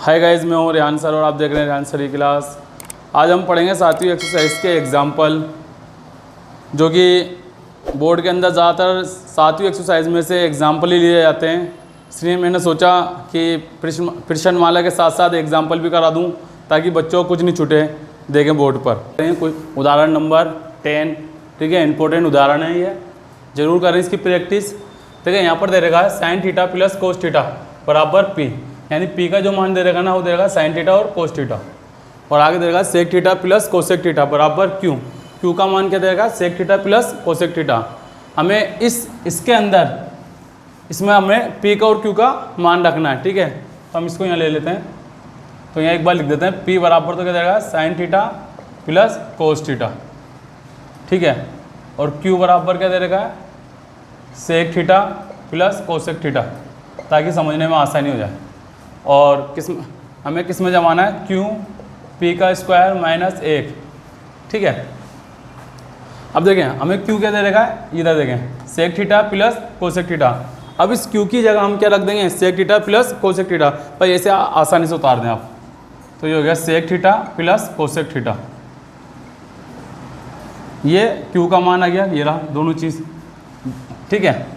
Hi guys, मैं हूँ Rehan sir और आप देख रहे हैं रेहान सर की क्लास। आज हम पढ़ेंगे 7वीं एक्सरसाइज के एग्जाम्पल, जो कि बोर्ड के अंदर ज़्यादातर 7वीं एक्सरसाइज में से एग्जाम्पल ही लिए जाते हैं। इसलिए मैंने सोचा कि प्रश्नमाला के साथ साथ एग्जाम्पल भी करा दूँ ताकि बच्चों को कुछ नहीं छूटे। देखें बोर्ड पर कोई उदाहरण नंबर 10, ठीक है, इंपॉर्टेंट उदाहरण है ये, जरूर करें इसकी प्रैक्टिस। देखिए यहाँ पर दे रखा है sign theta plus cos theta बराबर पी, यानी पी का जो मान दे रहेगा ना वो दे रहेगा साइन थीटा और कोस थीटा, और आगे दे रहेगा sec theta plus cosec theta बराबर क्यू। क्यू का मान क्या देगा? Sec theta plus cosec theta. हमें इसके अंदर इसमें हमें पी का और क्यू का मान रखना है, ठीक है। तो हम इसको यहाँ ले लेते हैं, तो यहाँ एक बार लिख देते हैं पी बराबर तो क्या देगा? Sine theta plus cos theta, ठीक है, और क्यू बराबर क्या दे रहेगा? Sec theta plus cosec theta, ताकि समझने में आसानी हो जाए। और हमें किस में जमाना है? क्यू पी का स्क्वायर माइनस 1, ठीक है। अब देखें हमें क्यू क्या दे रहेगा? इधर देखें sec theta plus cosec theta. अब इस क्यू की जगह हम क्या रख देंगे? Sec theta plus cosec theta, पर ऐसे आसानी से उतार दें आप। तो ये हो गया sec theta plus cosec theta, ये क्यू का मान आ गया, ये रहा दोनों चीज़, ठीक है।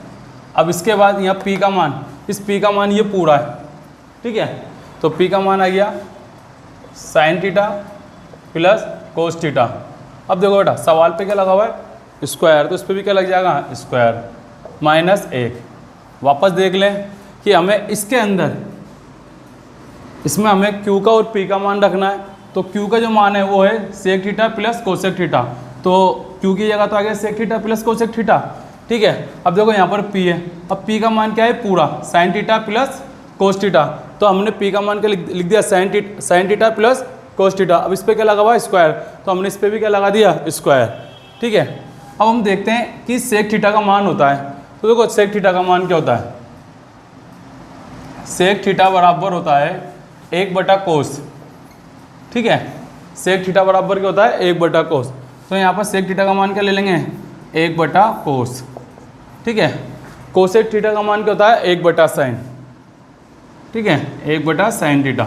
अब इसके बाद यहाँ पी का मान, इस पी का मान ये पूरा है, ठीक है। तो पी का मान आ गया sign theta plus cos theta. अब देखो बेटा सवाल पे क्या लगा हुआ है? स्क्वायर, तो इस पर भी क्या लग जाएगा? Square minus 1। वापस देख लें कि हमें इसके अंदर इसमें हमें क्यू का और पी का मान रखना है। तो क्यू का जो मान है वो है sec theta plus cosec theta, तो क्यू की जगह तो आ गया sec theta plus cosec theta, ठीक है। अब देखो यहाँ पर पी है, अब पी का मान क्या है? पूरा sign theta plus cos theta. तो हमने पी का मान क्या लिख दिया? Sign theta plus cos theta. अब इस पर क्या लगा हुआ है? स्क्वायर, तो हमने इस पर भी क्या लगा दिया? स्क्वायर, ठीक है। अब हम देखते हैं कि सेक थीटा का मान होता है, तो देखो सेक थीटा का मान क्या होता है? सेक थीटा बराबर होता है 1 कोस, ठीक है। सेक थीटा बराबर क्या होता है? 1 कोस। तो यहाँ पर सेक थीटा का मान क्या ले लेंगे? 1 कोस, ठीक है। कोसेक थीटा का मान क्या होता है? 1 साइन, ठीक है, 1 साइन थीटा।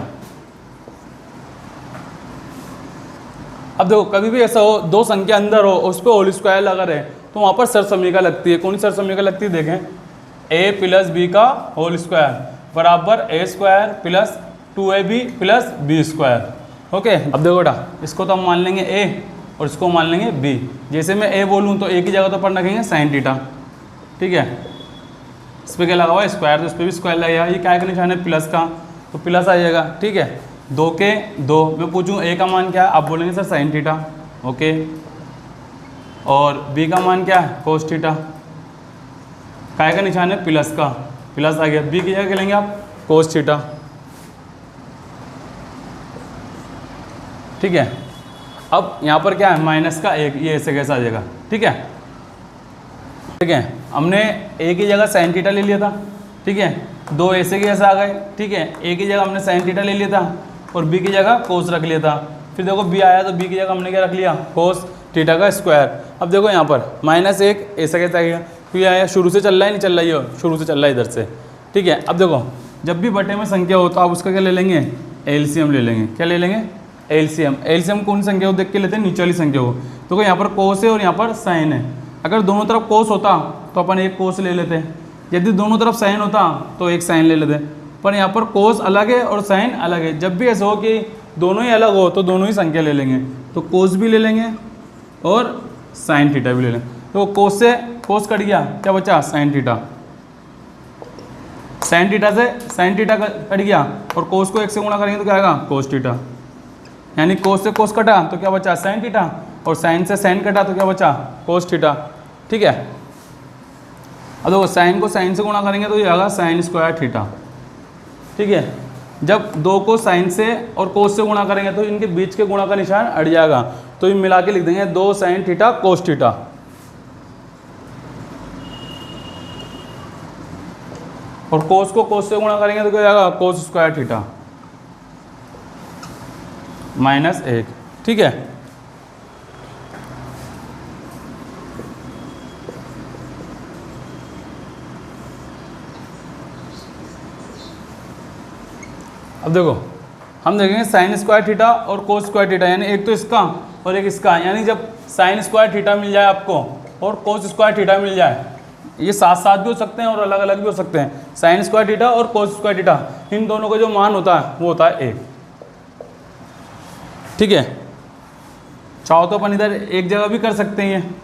अब देखो कभी भी ऐसा हो दो संख्या अंदर हो उस पर होल स्क्वायर लगा रहे तो वहाँ पर सरसमीका लगती है। कौन सी सरसमीका लगती है? देखें ए प्लस बी का होल स्क्वायर बराबर a square plus 2ab plus b square, okay. अब देखो बेटा इसको तो हम मान लेंगे ए और इसको मान लेंगे बी। जैसे मैं ए बोलूँ तो ए की जगह तो पर रखेंगे साइन थीटा, ठीक है। इस पर क्या लगा हुआ है? स्क्वायर, तो इस पर भी स्क्वायर लगेगा। ये क्या का निशान है? प्लस का, तो प्लस आ जाएगा, ठीक है। 2 के 2। मैं पूछूं ए का मान क्या है? आप बोलेंगे सर साइन थीटा, ओके। और बी का मान क्या है? Cos theta. काय का निशान है? प्लस का, प्लस आ गया। बी की जगह क्या लेंगे आप? कोस थीटा, ठीक है। अब यहाँ पर क्या है? माइनस का 1, ये ऐसे कैसे आ जाएगा, ठीक है, ठीक है। हमने ए की जगह साइन थीटा ले लिया था, ठीक है। 2 ऐसे के ऐसे आ गए, ठीक है। ए की जगह हमने साइन थीटा ले लिया था और बी की जगह कोस रख लिया था। फिर देखो बी आया तो बी की जगह हमने क्या रख लिया? कोस थीटा का स्क्वायर। अब देखो यहाँ पर -1 ऐसा कैसे आएगा? तो ये आया, शुरू से चल रहा है, नहीं चल रहा है, ये शुरू से चल रहा है इधर से, ठीक है। अब देखो जब भी बटे में संख्या हो तो आप उसका क्या ले लेंगे? एलसीएम ले लेंगे। क्या ले लेंगे? एलसीएम। एलसीएम कौन संख्या को देख के लेते हैं? नीचे वाली संख्या को। तो यहाँ पर कोस है और यहाँ पर साइन है। अगर दोनों तरफ कोस होता तो अपन एक कोस ले लेते हैं, यदि दोनों तरफ साइन होता तो एक साइन ले लेते। पर यहाँ पर कोस अलग है और साइन अलग है। जब भी ऐसा हो कि दोनों ही अलग हो तो दोनों ही संख्या ले लेंगे, तो कोस भी ले लेंगे और साइन थीटा भी ले लेंगे। तो कोस से कोस कट गया, क्या बचा? Sine theta. साइन थीटा से साइन थीटा कट गया और कोस को 1 से गुणा करेंगे तो क्या आएगा? Cos theta. यानी कोस से कोस कटा तो क्या बचा? साइन थीटा, और साइन से साइन कटा तो क्या बचा? कोस थीटा, ठीक है। अब देखो साइन को साइन से गुणा करेंगे तो ये आएगा साइन स्क्वायर थीटा, ठीक है। जब 2 को साइन से और कोस से गुणा करेंगे तो इनके बीच के गुणा का निशान अड़ जाएगा, तो ये मिला के लिख देंगे 2 साइन थीटा कोस थीटा। और कोस को कोस से गुणा करेंगे तो क्या आएगा? कोस स्क्वायर थीटा -1, ठीक है। अब देखो हम देखेंगे साइन स्क्वायर थीटा और कोस स्क्वायर थीटा, यानी एक तो इसका और एक इसका, यानी जब साइन स्क्वायर थीटा मिल जाए आपको और कोस स्क्वायर थीटा मिल जाए, ये साथ साथ भी हो सकते हैं और अलग अलग भी हो सकते हैं, साइन स्क्वायर थीटा और कोस स्क्वायर थीटा, इन दोनों का जो मान होता है वो होता है 1। ठीक है, चाहो तो अपन इधर एक जगह भी कर सकते हैं।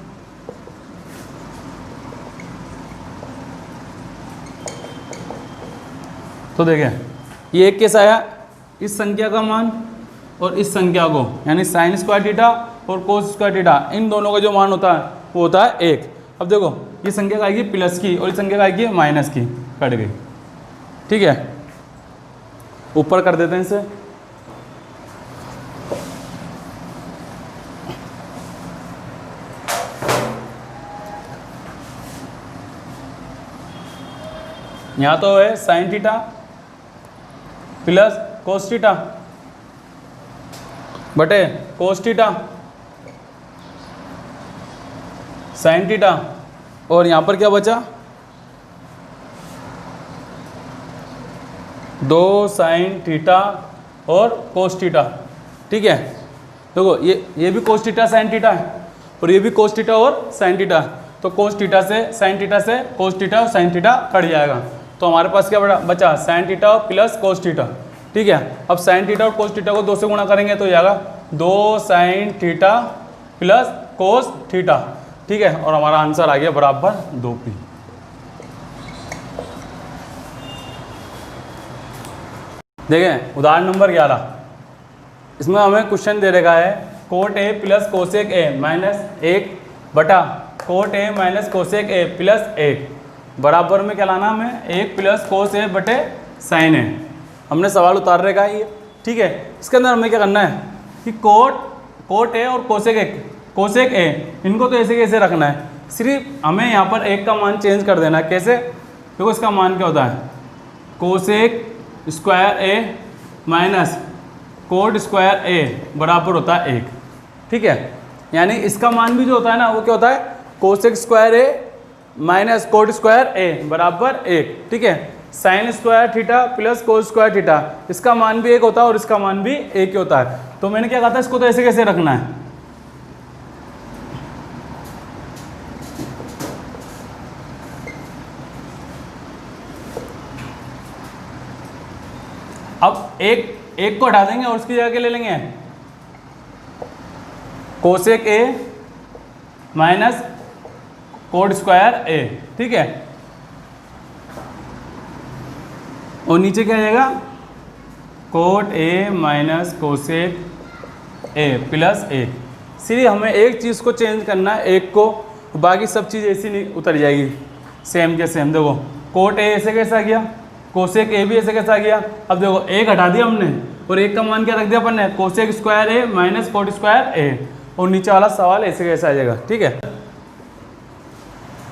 तो देखें ये एक केस आया, इस संख्या का मान और इस संख्या को, यानी साइन स्क्वायर थीटा और कोस स्क्वायर थीटा, इन दोनों का जो मान होता है वो होता है 1। अब देखो ये संख्या का आएगी प्लस की और ये संख्या का आएगी माइनस की, कट गई। ठीक है, ऊपर कर देते हैं इसे। यहाँ तो है sign theta plus cos theta बटे कोस थीटा साइन थीटा, और यहाँ पर क्या बचा 2 साइन थीटा और कोस थीटा। ठीक है, देखो ये भी कोस थीटा साइन थीटा है और ये भी कोस थीटा और साइन थीटा, तो कोस थीटा से साइन थीटा से कोस थीटा और साइन थीटा कट जाएगा, तो हमारे पास क्या बचा sign theta plus cos theta. ठीक है, अब साइन थीटा और कोस थीटा को 2 से गुणा करेंगे तो जाएगा 2 sign theta plus cos theta. ठीक है, और हमारा आंसर आ गया बराबर 2p। देखें उदाहरण नंबर 11, इसमें हमें क्वेश्चन दे रखा है cot A plus cosec a minus 1 बटा coat a minus cosec a plus 1 बराबर में क्या लाना हमें 1 प्लस कोस ए बटे साइन ए। हमने सवाल उतार रखा है ये। ठीक है, इसके अंदर हमें क्या करना है कि कोट ए और कोसेक ए इनको तो ऐसे कैसे रखना है, सिर्फ हमें यहाँ पर एक का मान चेंज कर देना है। कैसे, देखो इसका मान क्या होता है कोसेक स्क्वायर ए माइनस कोट स्क्वायर ए बराबर होता है 1। ठीक है, यानी इसका मान भी जो होता है ना वो क्या होता है कोसेक स्क्वायर ए माइनस कोट स्क्वायर ए बराबर 1। ठीक है, sine square theta plus cos square theta, इसका मान भी 1 होता है और इसका मान भी 1 ही होता है। तो मैंने क्या कहा था, इसको तो ऐसे कैसे रखना है, अब एक को हटा देंगे और उसकी जगह ले लेंगे cosec a minus cot square a. ठीक है, और नीचे क्या आएगा cot a minus cosec a plus 1। सिर्फ हमें एक चीज़ को चेंज करना है, एक को, बाकी सब चीज़ ऐसी नहीं उतर जाएगी सेम के सेम। देखो कोट ए ऐसे कैसा गया, कोसेक ए भी ऐसे कैसा गया। अब देखो 1 हटा दिया हमने और 1 का मान क्या रख दिया अपन ने कोसेक स्क्वायर ए माइनस कोट स्क्वायर ए, और नीचे वाला सवाल ऐसे कैसा आ जाएगा। ठीक है,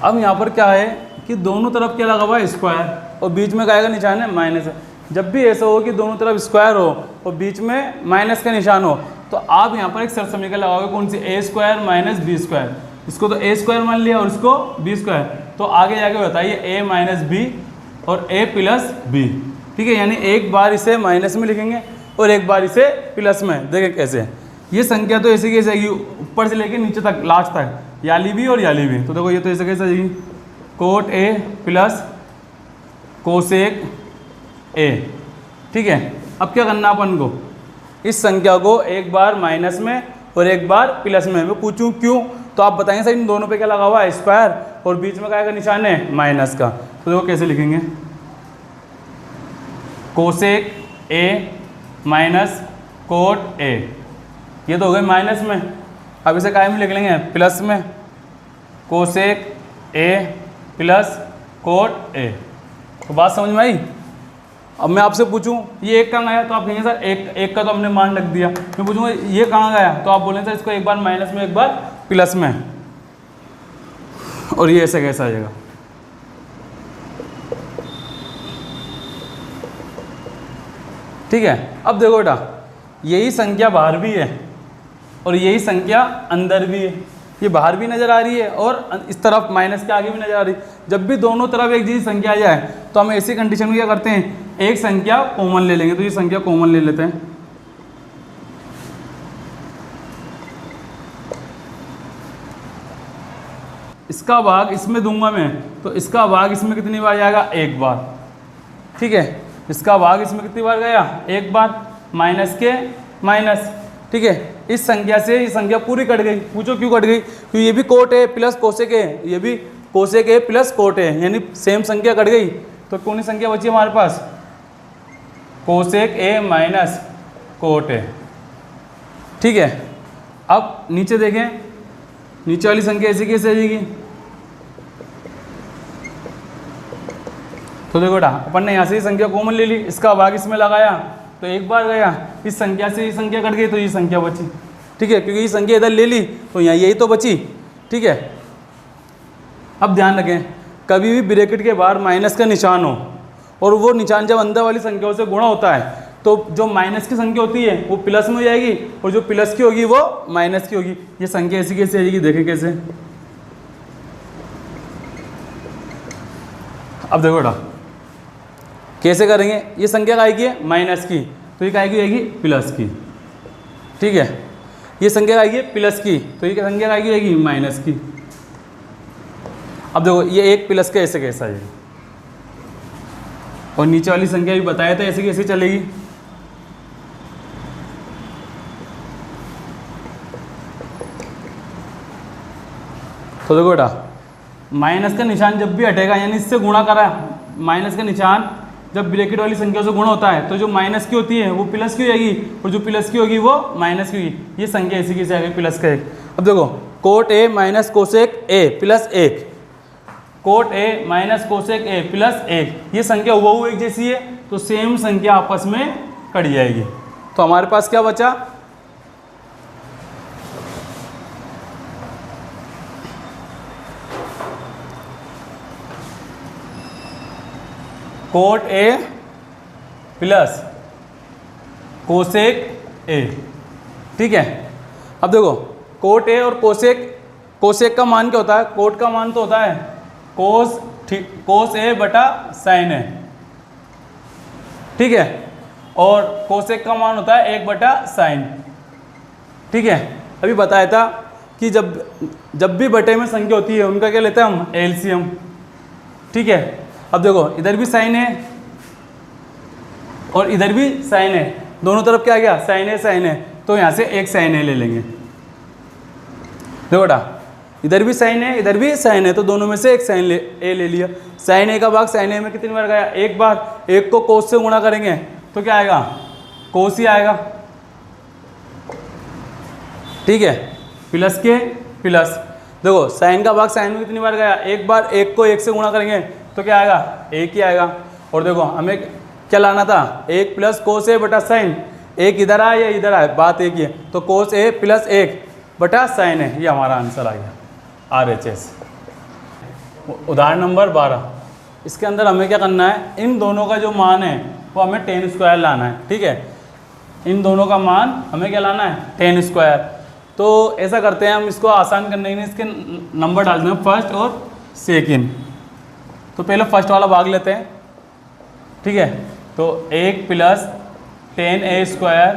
अब यहाँ पर क्या है कि दोनों तरफ क्या लगा हुआ है स्क्वायर और बीच में क्या आएगा निशान है माइनस। जब भी ऐसा हो कि दोनों तरफ स्क्वायर हो और बीच में माइनस का निशान हो तो आप यहाँ पर एक सरल समीकरण लगाओगे, कौन सी ए स्क्वायर माइनस बी स्क्वायर। इसको तो ए स्क्वायर मान लिया और इसको बी स्क्वायर, तो आगे जाके बताइए ए माइनस बी और ए प्लस बी। ठीक है, यानी एक बार इसे माइनस में लिखेंगे और एक बार इसे प्लस में। देखें कैसे, ये संख्या तो ऐसे कैसे आएगी ऊपर से लेके नीचे तक लास्ट तक, याली भी और याली भी। तो देखो ये तो ऐसे कैसे आएगी कोट ए प्लस कोसेक ए। ठीक है, अब क्या करना अपन को, इस संख्या को एक बार माइनस में और एक बार प्लस में। मैं पूछूं क्यों, तो आप बताएंगे सर इन दोनों पे क्या लगा हुआ है स्क्वायर और बीच में क्या का निशान है माइनस का। तो देखो कैसे लिखेंगे कोसेक ए माइनस कोट ए, ये तो हो गए माइनस में। अब इसे काय में लिख लेंगे प्लस में, cosec a plus cot A. तो बात समझ में आई। अब मैं आपसे पूछूं ये एक कहाँ गया, तो आप कहेंगे सर एक का तो हमने मान रख दिया। मैं पूछूंगा ये कहाँ गया, तो आप बोलेंगे सर इसको एक बार माइनस में एक बार प्लस में, और ये ऐसे कैसा आ जाएगा। ठीक है, अब देखो बेटा यही संख्या बाहर भी है और यही संख्या अंदर भी है, ये बाहर भी नज़र आ रही है और इस तरफ माइनस के आगे भी नज़र आ रही है। जब भी दोनों तरफ एक जैसी संख्या आ जाए तो हम ऐसी कंडीशन में क्या करते हैं, एक संख्या कॉमन ले लेंगे। तो ये संख्या कॉमन ले लेते हैं, इसका भाग इसमें दूंगा मैं, तो इसका भाग इसमें कितनी बार जाएगा, एक बार। ठीक है, इसका भाग इसमें कितनी बार गया, एक बार, माइनस के माइनस। ठीक है, इस संख्या से ये संख्या पूरी कट गई। पूछो क्यों कट गई, क्योंकि ये भी कोट है प्लस कोसेक है, ये भी कोसेक है प्लस कोट है, यानी सेम संख्या कट गई। तो कौन सी संख्या बची हमारे पास, cosec a minus cot a. ठीक है, अब नीचे देखें, नीचे वाली संख्या ऐसी कैसे आ जाएगी। तो देखो बेटा, अपन ने यहाँ से ये संख्या कॉमन ले ली, इसका भाग इसमें लगाया तो एक बार गया, इस संख्या से ये संख्या कट गई तो ये संख्या बची। ठीक है, क्योंकि ये संख्या इधर ले ली तो यहाँ यही तो बची। ठीक है, अब ध्यान रखें, कभी भी ब्रैकेट के बाहर माइनस का निशान हो और वो निशान जब अंदर वाली संख्याओं से गुणा होता है तो जो माइनस की संख्या होती है वो प्लस में हो जाएगी और जो प्लस की होगी वो माइनस की होगी। ये संख्या ऐसी कैसे आ जाएगी, देखें कैसे। अब देखो बेटा कैसे करेंगे, ये संख्या काय की है, माइनस की, तो ये काय की होगी, प्लस की। ठीक है, ये संख्या काय की है, प्लस की, तो ये संख्या काय की होगी, माइनस की। अब देखो ये एक प्लस का ऐसे कैसा है, और नीचे वाली संख्या भी बताया था ऐसे कैसे चलेगी। तो देखो बेटा, माइनस का निशान जब भी हटेगा, यानी इससे गुणा करा, माइनस का निशान जब ब्रैकेट वाली संख्या से गुणा होता है तो जो माइनस की होती है वो प्लस की हो जाएगी और जो प्लस की होगी वो माइनस की होगी। ये संख्या ऐसी कैसे आ गई, प्लस का एक। अब देखो, cot a minus cosec a plus एक, cot a minus cosec a plus एक, ये संख्या हुबहू एक जैसी है, तो सेम संख्या आपस में कट जाएगी। तो हमारे पास क्या बचा, कोट ए प्लस कोसेक ए। ठीक है, अब देखो कोट ए और कोसेक, कोसेक का मान क्या होता है, कोट का मान तो होता है कोस ए बटा साइन ए। ठीक है, और कोसेक का मान होता है 1 बटा साइन। ठीक है, अभी बताया था कि जब भी बटे में संख्या होती है उनका क्या लेते हैं हम, एलसीएम। ठीक है, अब देखो इधर भी साइन है और इधर भी साइन है, दोनों तरफ क्या आ गया, साइन है, तो यहाँ से एक साइन ए ले लेंगे। देखो बेटा, इधर भी साइन है इधर भी साइन है, तो दोनों में से एक साइन ए ले लिया। साइन ए का भाग साइन ए में कितनी बार गया, एक बार। एक को कोस से गुणा करेंगे तो क्या आएगा, कोस ही आएगा। ठीक है, प्लस के प्लस, देखो साइन का भाग साइन में कितनी बार गया, एक बार। एक को एक से गुणा करेंगे तो क्या आएगा, एक ही आएगा। और देखो हमें क्या लाना था, एक प्लस कोस ए बटा साइन, एक इधर आए या इधर आए, बात एक ही है, तो कोस ए प्लस 1 बटा साइन है, ये हमारा आंसर आ गया RHS। उदाहरण नंबर 12, इसके अंदर हमें क्या करना है, इन दोनों का जो मान है वो हमें 10 स्क्वायर लाना है। ठीक है, इन दोनों का मान हमें क्या लाना है, 10 स्क्वायर। तो ऐसा करते हैं, हम इसको आसान करने के लिए इसके नंबर डाल दें, फर्स्ट और सेकंड। तो पहले फर्स्ट वाला भाग लेते हैं। ठीक है, तो 1 प्लस 10a स्क्वायर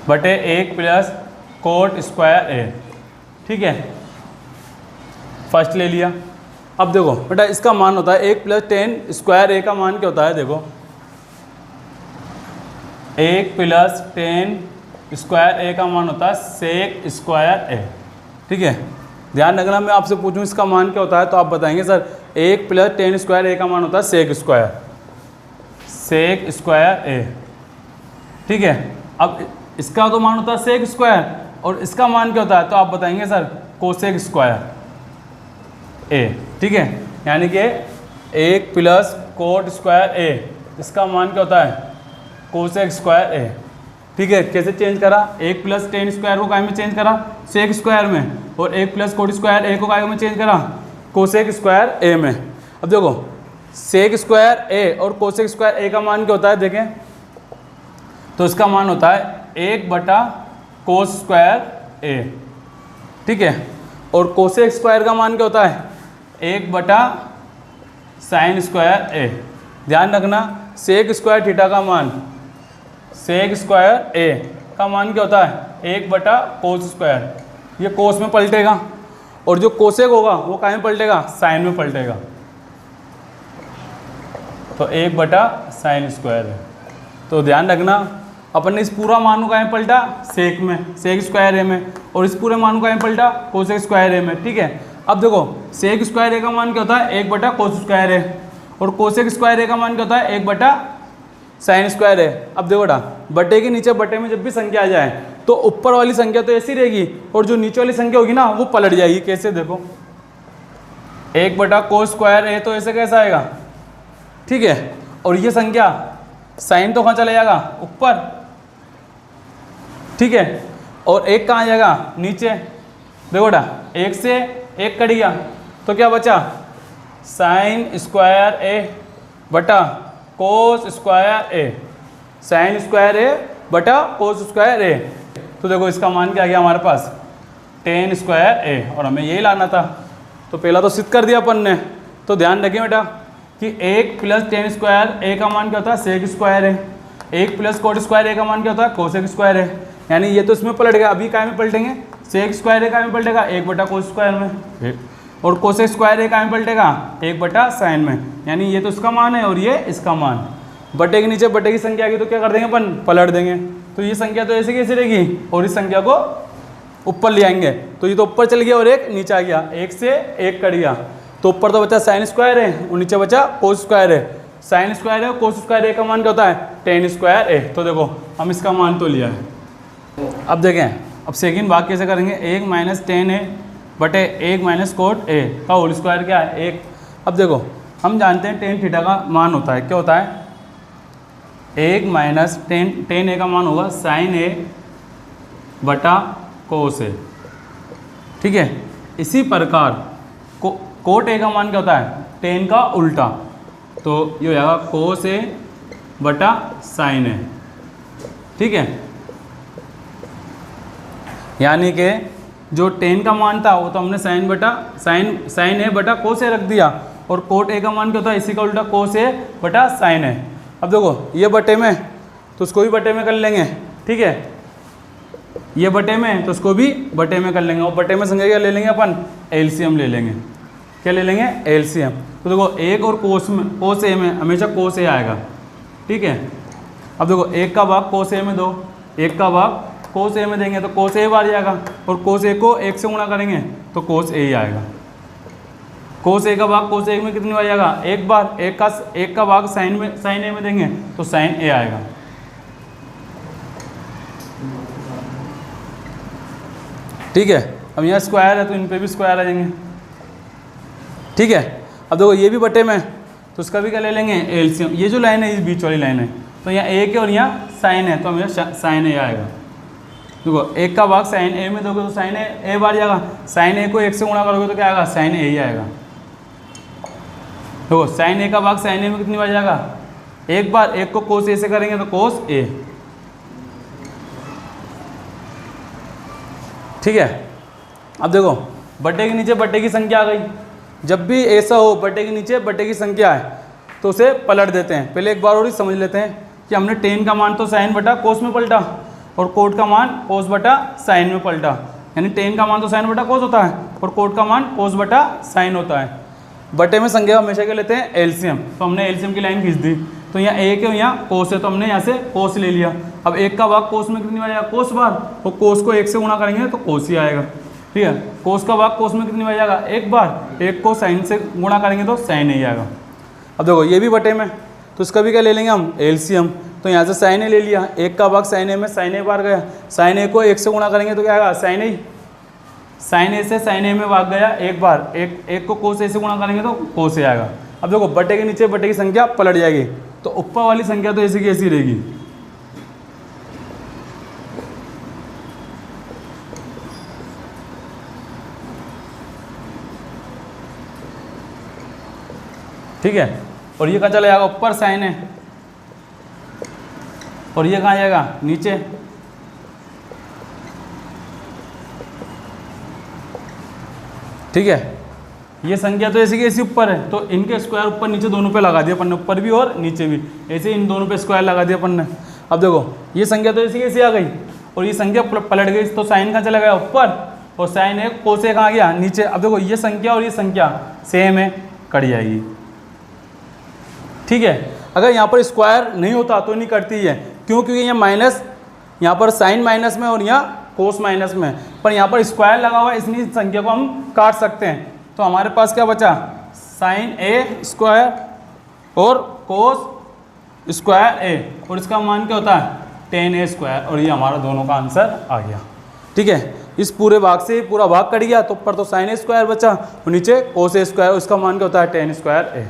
बटे 1 प्लस कोट स्क्वायर ए। ठीक है, फर्स्ट ले लिया। अब देखो बेटा, इसका मान होता है 1 प्लस 10 स्क्वायर ए का मान क्या होता है, देखो 1 प्लस 10 स्क्वायर ए का मान होता है सेक स्क्वायर ए। ठीक है, ध्यान रखना, मैं आपसे पूछूं इसका मान क्या होता है तो आप बताएंगे सर 1 प्लस 10 स्क्वायर ए का मान होता है सेक स्क्वायर ए। ठीक है, अब इसका तो मान होता है सेक स्क्वायर और इसका मान क्या होता है तो आप बताएंगे सर कोसेक स्क्वायर ए। ठीक है, यानी कि 1 प्लस कोट स्क्वायर ए, इसका मान क्या होता है, कोसेक स्क्वायर ए। ठीक है, कैसे चेंज करा, 1 प्लस 10 स्क्वायर को काय में चेंज करा, सेक स्क्वायर में, और 1 प्लस कोट स्क्वायर ए को काय में चेंज करा, कोसेक स्क्वायर ए में। अब देखो सेक स्क्वायर ए और कोसेक स्क्वायर ए का मान क्या होता है, देखें तो इसका मान होता है 1 बटा कोस स्क्वायर ए। ठीक है, और कोसेक स्क्वायर का मान क्या होता है, 1 बटा साइन स्क्वायर ए। ध्यान रखना, सेक स्क्वायर थीटा का मान, सेक स्क्वायर ए का मान क्या होता है, 1 बटा कोस स्क्वायर, ये कोस में पलटेगा, और जो कोसेक होगा वो कहाँ में पलटेगा, साइन में पलटेगा। तो 1/sin स्क्वायर है। तो ध्यान रखना अपन ने इस पूरा मान को कहाँ में पलटा, सेक में, सेक स्क्वायर ए में, और इस पूरे मान को कहाँ में पलटा, कोसेक स्क्वायर ए में। ठीक है, अब देखो सेक स्क्वायर ए का मान क्या होता है, 1/cos स्क्वायर ए, और कोसेक स्क्वायर ए का मान क्या होता है, 1/sin स्क्वायर ए। अब देखो बेटा, बटे के नीचे बटे में जब भी संख्या आ जाए तो ऊपर वाली संख्या तो ऐसी रहेगी और जो नीचे वाली संख्या होगी ना वो पलट जाएगी। कैसे, देखो 1/cos स्क्वायर ए तो ऐसे कैसा आएगा, ठीक है, और ये संख्या साइन तो कहाँ चला जाएगा, ऊपर, ठीक है, और एक कहाँ जाएगा, नीचे। देखो बेटा, एक से एक कट गया तो क्या बचा, साइन स्क्वायर ए बटा कोस स्क्वायर ए, साइन स्क्वायर ए बटा कोस स्क्वायर ए। तो देखो इसका मान क्या आ गया हमारे पास, tan स्क्वायर ए, और हमें यही लाना था। तो पहला तो सिद्ध कर दिया अपन ने। तो ध्यान रखें बेटा कि 1 + tan स्क्वायर ए का मान क्या होता है, सेक स्क्वायर है, 1 + cot स्क्वायर ए का मान क्या होता है, कोसेक स्क्वायर है। यानी ये तो इसमें पलट गया, अभी काय में पलटेंगे, सेक स्क्वायर ए काय में पलटेगा, 1/cos स्क्वायर में, और कोसेक स्क्वायर ए काय में पलटेगा, 1/sin में। यानी ये तो इसका मान है और ये इसका मान। बटे के नीचे बटे की संख्या आ गई तो क्या कर देंगे अपन, पलट देंगे। तो ये संख्या तो ऐसे कैसे रहेगी, और इस संख्या को ऊपर ले आएंगे। तो ये तो ऊपर चल गया और एक नीचे आ गया, एक से एक कट गया। तो ऊपर तो बचा साइन स्क्वायर है और नीचे बचा कोस स्क्वायर है। साइन स्क्वायर है और कोस स्क्वायर ए का मान क्या होता है, tan स्क्वायर ए। तो देखो हम इसका मान तो लिया है। अब देखें, अब सेकंड भाग कैसे करेंगे, 1 - tan ए बटे 1 - cot ए का होल स्क्वायर क्या है, 1। अब देखो हम जानते हैं tan थीटा का मान होता है, क्या होता है, 1 - tan ए का मान होगा साइन ए बटा कोस ए, ठीक है। इसी प्रकार कोट ए का मान क्या होता है, tan का उल्टा, तो ये हो जाएगा कोस ए बटा साइन ए, ठीक है। यानी कि जो tan का मान था वो तो हमने साइन ए बटा कोस ए रख दिया, और कोट ए का मान क्या होता है, इसी का उल्टा कोस ए बटा साइन ए। अब देखो ये बटे में तो उसको भी बटे में कर लेंगे, ठीक है, ये बटे में तो उसको भी बटे में कर लेंगे, और बटे में संख्या क्या ले लेंगे अपन, एलसीएम ले लेंगे। क्या ले लेंगे, एलसीएम। तो देखो 1 और कोस ए में हमेशा कोस ए आएगा, ठीक है। अब देखो 1 का भाग कोस ए में दो, 1 का भाग कोस ए में देंगे तो कोस ए बार जाएगा, और कोस ए को 1 से गुणा करेंगे तो कोस ए ही आएगा। कोस ए का भाग कोस ए में कितनी बार जाएगा, 1 बार। 1 का भाग साइन ए में देंगे तो साइन ए आएगा। ठीक है, अब यहाँ स्क्वायर है तो इन पे भी स्क्वायर आ जाएंगे, ठीक है। अब देखो ये भी बटे में तो उसका भी क्या ले लेंगे, एलसीएम। ये जो लाइन है इस बीच वाली लाइन है, तो यहाँ ए के और यहाँ साइन है तो हमें साइन ए आएगा। देखो 1 का भाग साइन ए में दोगे तो साइन ए बार जाएगा, साइन ए को 1 से गुणा करोगे तो क्या आएगा, साइन ए ही आएगा। देखो साइन ए का भाग साइन ए में कितनी बार जाएगा, 1 बार। 1 को कोस ए से करेंगे तो कोस ए, ठीक है। अब देखो बटे के नीचे बटे की संख्या आ गई। जब भी ऐसा हो बटे के नीचे बटे की संख्या है तो उसे पलट देते हैं। पहले एक बार और ही समझ लेते हैं कि हमने tan का मान तो साइन बटा कोस में पलटा, और कोट का मान कोस बटा साइन में पलटा। यानी tan का मान तो साइन बटा कोस होता है और कोट का मान कोस बटा साइन होता है। बटे में संख्या हमेशा क्या लेते हैं, एलसीएम। तो हमने एलसीएम की लाइन खींच दी, तो यहाँ एक है यहाँ कोस है तो हमने यहाँ से कोस ले लिया। अब 1 का भाग कोस में कितनी बार आएगा, कोस बार, और कोस को 1 से गुणा करेंगे तो कोस ही आएगा, ठीक है। कोस का भाग कोस में कितनी बार जाएगा, 1 बार। 1 को साइन से गुणा करेंगे तो साइन ही आएगा। अब देखो ये भी बटे में तो इसका भी क्या ले लेंगे हम, एलसीएम। तो यहाँ से साइन ए ले लिया, 1 का भाग साइन ए में साइन ए बार गया, साइन ए को 1 से गुणा करेंगे तो क्या आएगा, साइन ए। साइन ए से साइन ए में भाग गया 1 बार, 1 को कोस ए से गुणा करेंगे तो कोस ए आएगा। अब देखो बटे के नीचे बटे की संख्या पलट जाएगी, तो ऊपर वाली संख्या तो ऐसी की ऐसी रहेगी। ठीक है, और ये कहाँ चला जाएगा, ऊपर साइन है, और ये कहाँ जाएगा, नीचे। ठीक है, ये संख्या तो ऐसी की ऐसी ऊपर है, तो इनके स्क्वायर ऊपर नीचे दोनों पे लगा दिया अपन ने, ऊपर भी और नीचे भी। ऐसे इन दोनों पे स्क्वायर लगा दिया अपन ने। अब देखो ये संख्या तो ऐसी की ऐसी आ गई, और ये संख्या पलट गई, तो साइन कहाँ चला गया, ऊपर, और साइन ए कोस ए कहाँ गया नीचे। अब देखो ये संख्या और ये संख्या सेम है, कट जाएगी। ठीक है, अगर यहाँ पर स्क्वायर नहीं होता तो नहीं कटती है, क्यों? क्योंकि यहाँ माइनस, यहाँ पर साइन माइनस में और यहाँ कोस माइनस में, पर यहाँ पर स्क्वायर लगा हुआ है, इसलिए संख्या को हम काट सकते हैं। तो हमारे पास क्या बचा, साइन ए स्क्वायर और कोस स्क्वायर ए, और इसका मान क्या होता है टेन ए स्क्वायर, और ये हमारा दोनों का आंसर आ गया। ठीक है, इस पूरे भाग से पूरा भाग कट गया, तो ऊपर तो साइन ए स्क्वायर बचा और नीचे कोस ए स्क्वायर, उसका मान क्या होता है टेन स्क्वायर ए।